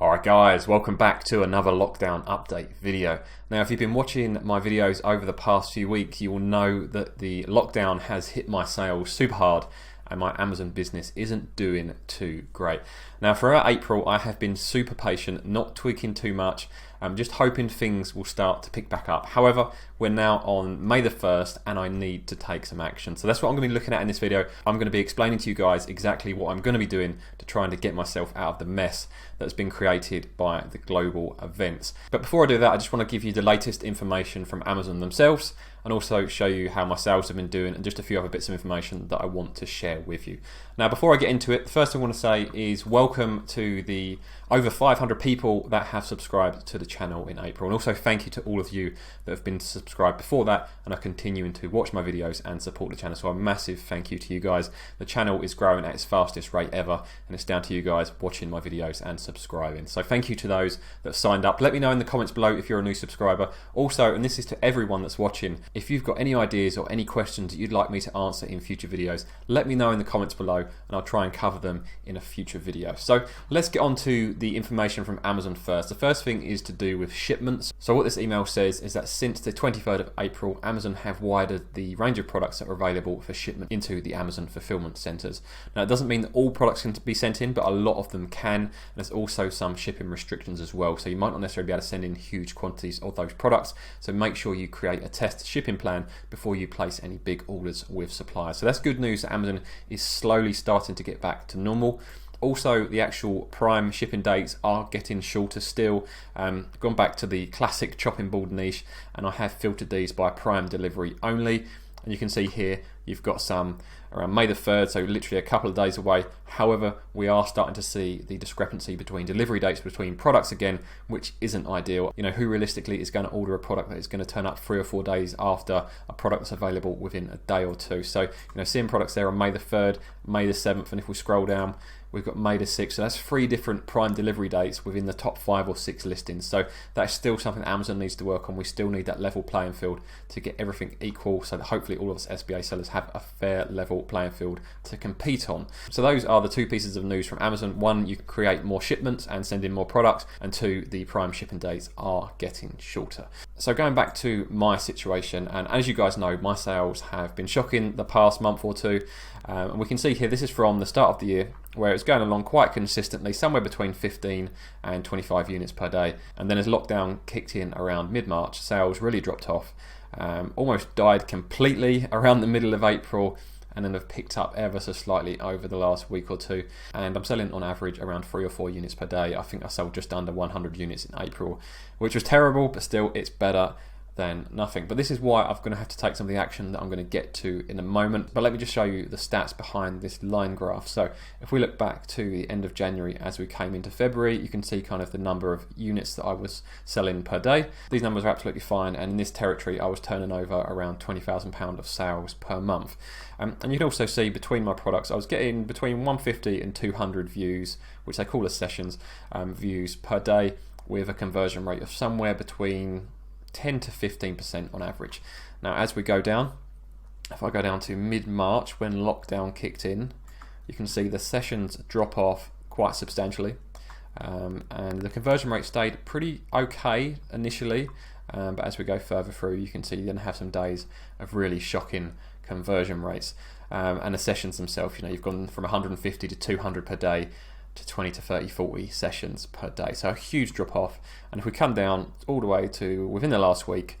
Alright guys, welcome back to another lockdown update video. Now if you've been watching my videos over the past few weeks, you will know that the lockdown has hit my sales super hard and my Amazon business isn't doing too great. Now throughout April I have been super patient, not tweaking too much. I'm just hoping things will start to pick back up. However, we're now on May the 1st and I need to take some action. So that's what I'm going to be looking at in this video. I'm going to be explaining to you guys exactly what I'm going to be doing to try and get myself out of the mess that's been created by the global events. But before I do that, I just want to give you the latest information from Amazon themselves and also show you how my sales have been doing and just a few other bits of information that I want to share with you. Now before I get into it, the first thing I want to say is welcome to the over 500 people that have subscribed to the channel in April, and also thank you to all of you that have been subscribed before that and are continuing to watch my videos and support the channel. So a massive thank you to you guys. The channel is growing at its fastest rate ever and it's down to you guys watching my videos and subscribing. So thank you to those that have signed up. Let me know in the comments below if you're a new subscriber. Also, and this is to everyone that's watching, if you've got any ideas or any questions that you'd like me to answer in future videos, let me know in the comments below and I'll try and cover them in a future video. So let's get on to the information from Amazon first. The first thing is to do with shipments. So what this email says is that since the 23rd of April, Amazon have widened the range of products that are available for shipment into the Amazon fulfillment centers. Now it doesn't mean that all products can be sent in, but a lot of them can. And there's also some shipping restrictions as well. So you might not necessarily be able to send in huge quantities of those products. So make sure you create a test shipping plan before you place any big orders with suppliers. So that's good news that Amazon is slowly starting to get back to normal. Also, the actual Prime shipping dates are getting shorter still. Gone back to the classic chopping board niche, and I have filtered these by Prime delivery only. And you can see here, you've got some around May the 3rd, so literally a couple of days away. However, we are starting to see the discrepancy between delivery dates between products again, which isn't ideal. You know, who realistically is going to order a product that is going to turn up 3 or 4 days after a product that's available within a day or two? So, you know, seeing products there on May the 3rd, May the 7th, and if we scroll down, we've got May the 6th, so that's 3 different Prime delivery dates within the top 5 or 6 listings. So that's still something that Amazon needs to work on. We still need that level playing field to get everything equal so that hopefully all of us FBA sellers have a fair level playing field to compete on. So those are the 2 pieces of news from Amazon. 1, you can create more shipments and send in more products, and 2, the Prime shipping dates are getting shorter. So going back to my situation, and as you guys know, my sales have been shocking the past month or two. And we can see here, this is from the start of the year, where it's going along quite consistently, somewhere between 15 and 25 units per day. And then as lockdown kicked in around mid-March, sales really dropped off, almost died completely around the middle of April, and then have picked up ever so slightly over the last week or two. And I'm selling on average around 3 or 4 units per day. I think I sold just under 100 units in April, which was terrible, but still it's better than nothing. But this is why I'm going to have to take some of the action that I'm going to get to in a moment. But let me just show you the stats behind this line graph. So if we look back to the end of January as we came into February, you can see kind of the number of units that I was selling per day. These numbers are absolutely fine, and in this territory I was turning over around £20,000 of sales per month. And you can also see between my products I was getting between 150 and 200 views, which they call as sessions, views per day, with a conversion rate of somewhere between 10 to 15% on average. Now as we go down, if I go down to mid-March when lockdown kicked in, you can see the sessions drop off quite substantially, and the conversion rate stayed pretty okay initially, but as we go further through, you can see you're going to have some days of really shocking conversion rates, and the sessions themselves, you know, you've gone from 150 to 200 per day to 20 to 30, 40 sessions per day. So a huge drop off. And if we come down all the way to within the last week,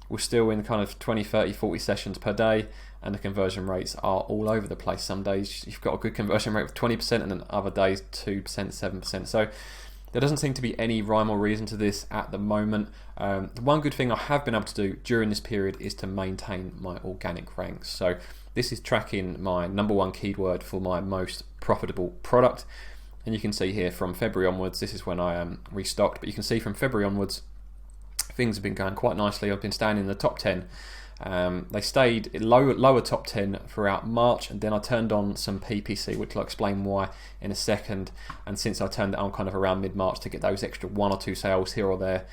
we're still in kind of 20, 30, 40 sessions per day, and the conversion rates are all over the place. Some days you've got a good conversion rate of 20%, and then other days 2%, 7%. So there doesn't seem to be any rhyme or reason to this at the moment. The one good thing I have been able to do during this period is to maintain my organic ranks. So this is tracking my #1 keyword for my most profitable product. And you can see here from February onwards, this is when I restocked, but you can see from February onwards, things have been going quite nicely. I've been staying in the top 10. They stayed lower top 10 throughout March, and then I turned on some PPC, which I'll explain why in a second. And since I turned it on kind of around mid-March to get those extra 1 or 2 sales here or there,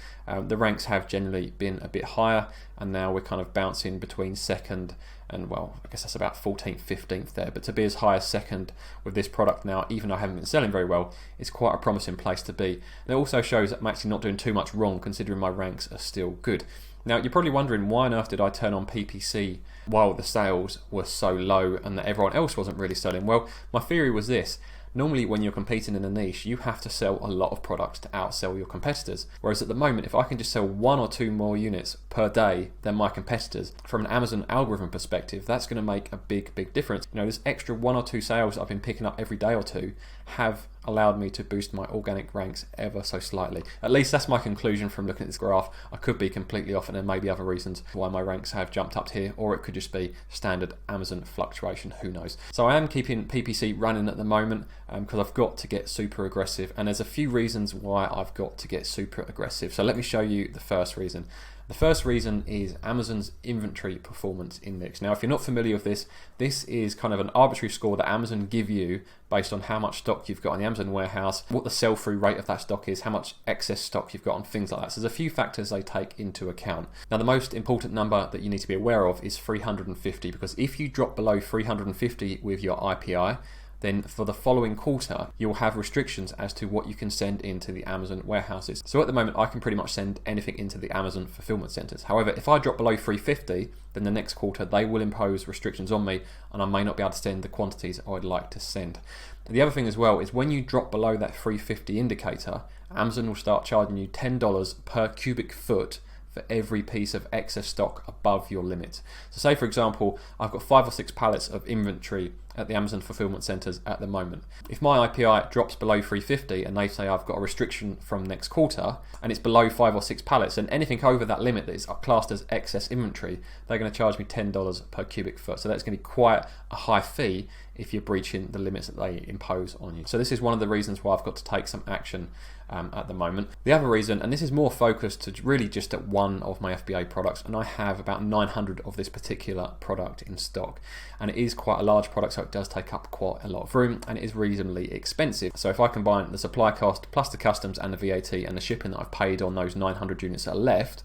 the ranks have generally been a bit higher. and now we're kind of bouncing between second and, well, I guess that's about 14th, 15th there. But to be as high as second with this product now, even though I haven't been selling very well, is quite a promising place to be. And it also shows that I'm actually not doing too much wrong, considering my ranks are still good. Now, you're probably wondering, why on earth did I turn on PPC while the sales were so low and that everyone else wasn't really selling? Well, my theory was this. Normally, when you're competing in a niche, you have to sell a lot of products to outsell your competitors. Whereas at the moment, if I can just sell 1 or 2 more units per day than my competitors, from an Amazon algorithm perspective, that's going to make a big difference. You know, this extra 1 or 2 sales I've been picking up every day or two have allowed me to boost my organic ranks ever so slightly. At least that's my conclusion from looking at this graph. I could be completely off, and there may be other reasons why my ranks have jumped up here, or it could just be standard Amazon fluctuation, who knows. So I am keeping PPC running at the moment because I've got to get super aggressive, and there's a few reasons why I've got to get super aggressive. So let me show you the first reason. The first reason is Amazon's inventory performance index. Now, if you're not familiar with this, this is kind of an arbitrary score that Amazon give you based on how much stock you've got in the Amazon warehouse, what the sell-through rate of that stock is, how much excess stock you've got, and things like that. So there's a few factors they take into account. Now, the most important number that you need to be aware of is 350, because if you drop below 350 with your IPI, then for the following quarter, you'll have restrictions as to what you can send into the Amazon warehouses. So at the moment, I can pretty much send anything into the Amazon fulfillment centers. However, if I drop below 350, then the next quarter, they will impose restrictions on me, and I may not be able to send the quantities I'd like to send. The other thing as well is when you drop below that 350 indicator, Amazon will start charging you $10 per cubic foot for every piece of excess stock above your limit. So say, for example, I've got 5 or 6 pallets of inventory at the Amazon fulfillment centers at the moment. If my IPI drops below 350 and they say I've got a restriction from next quarter and it's below 5 or 6 pallets, and anything over that limit that is classed as excess inventory, they're going to charge me $10 per cubic foot. So that's going to be quite a high fee if you're breaching the limits that they impose on you. So this is one of the reasons why I've got to take some action at the moment. The other reason, and this is more focused to really just at one of my FBA products, and I have about 900 of this particular product in stock, and it is quite a large product, so it does take up quite a lot of room, and it is reasonably expensive. So if I combine the supply cost plus the customs and the VAT and the shipping that I've paid on those 900 units that are left,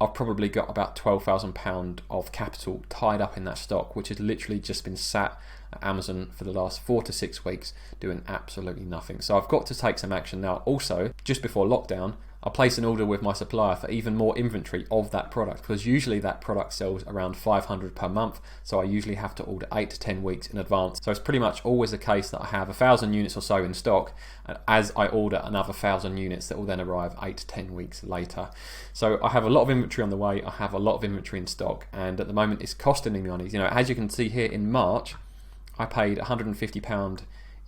I've probably got about £12,000 of capital tied up in that stock, which has literally just been sat at Amazon for the last 4 to 6 weeks doing absolutely nothing. So I've got to take some action now. Also, just before lockdown, I placed an order with my supplier for even more inventory of that product, because usually that product sells around 500 per month, so I usually have to order 8 to 10 weeks in advance. So it's pretty much always the case that I have 1,000 units or so in stock, and as I order another 1,000 units that will then arrive 8 to 10 weeks later. So I have a lot of inventory on the way, I have a lot of inventory in stock, and at the moment it's costing me money. You know, as you can see here in March, I paid £150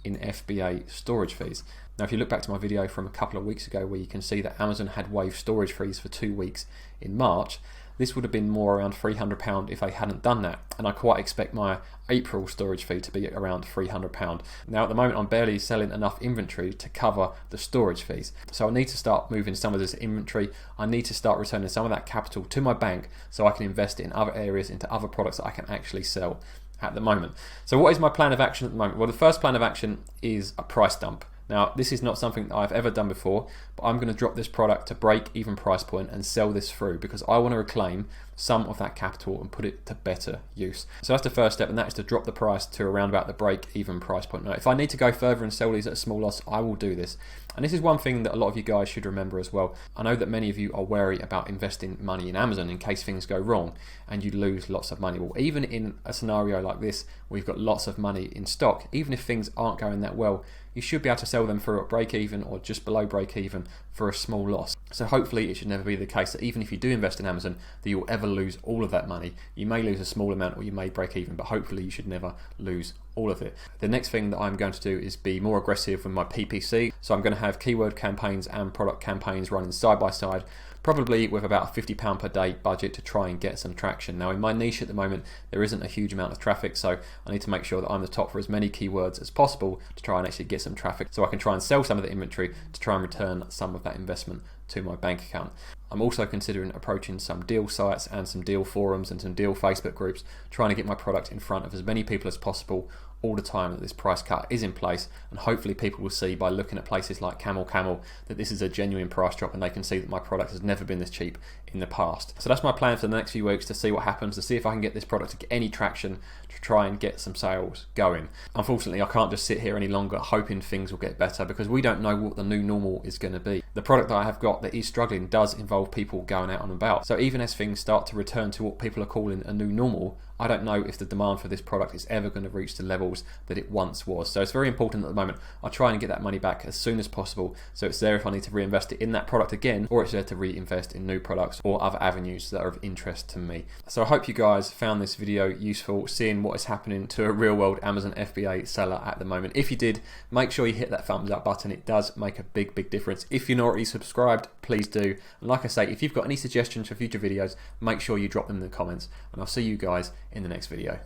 in FBA storage fees. Now, if you look back to my video from a couple of weeks ago where you can see that Amazon had waived storage fees for 2 weeks in March, this would have been more around £300 if they hadn't done that. And I quite expect my April storage fee to be around £300. Now, at the moment, I'm barely selling enough inventory to cover the storage fees. So I need to start moving some of this inventory. I need to start returning some of that capital to my bank so I can invest it in other areas, into other products that I can actually sell at the moment. So what is my plan of action at the moment? Well, the first plan of action is a price dump. Now, this is not something that I've ever done before, but I'm going to drop this product to break even price point and sell this through, because I want to reclaim some of that capital and put it to better use. So that's the first step, and that is to drop the price to around about the break even price point. Now, if I need to go further and sell these at a small loss, I will do this. And this is one thing that a lot of you guys should remember as well. I know that many of you are wary about investing money in Amazon in case things go wrong and you lose lots of money. Well, even in a scenario like this, where you've got lots of money in stock, even if things aren't going that well, you should be able to sell them for a break even or just below break even for a small loss. So hopefully it should never be the case that even if you do invest in Amazon, that you'll ever lose all of that money. You may lose a small amount or you may break even, but hopefully you should never lose all of it. The next thing that I'm going to do is be more aggressive with my PPC. So I'm going to have keyword campaigns and product campaigns running side by side, probably with about a £50 per day budget to try and get some traction. Now, in my niche at the moment, there isn't a huge amount of traffic, so I need to make sure that I'm the top for as many keywords as possible to try and actually get some traffic, so I can try and sell some of the inventory to try and return some of that investment to my bank account. I'm also considering approaching some deal sites and some deal forums and some deal Facebook groups, trying to get my product in front of as many people as possible all the time that this price cut is in place, and hopefully people will see by looking at places like Camel that this is a genuine price drop, and they can see that my product has never been this cheap in the past. So that's my plan for the next few weeks, to see what happens, to see if I can get this product to get any traction, to try and get some sales going. Unfortunately, I can't just sit here any longer hoping things will get better, because we don't know what the new normal is going to be. The product that I have got that is struggling does involve people going out and about. So even as things start to return to what people are calling a new normal, I don't know if the demand for this product is ever going to reach the levels that it once was. So it's very important at the moment I try and get that money back as soon as possible, so it's there if I need to reinvest it in that product again, or it's there to reinvest in new products or other avenues that are of interest to me. So I hope you guys found this video useful, seeing what is happening to a real world Amazon FBA seller at the moment. If you did, make sure you hit that thumbs up button. It does make a big difference. If you're not already subscribed, please do. And like I say, if you've got any suggestions for future videos, make sure you drop them in the comments, and I'll see you guys in the next video.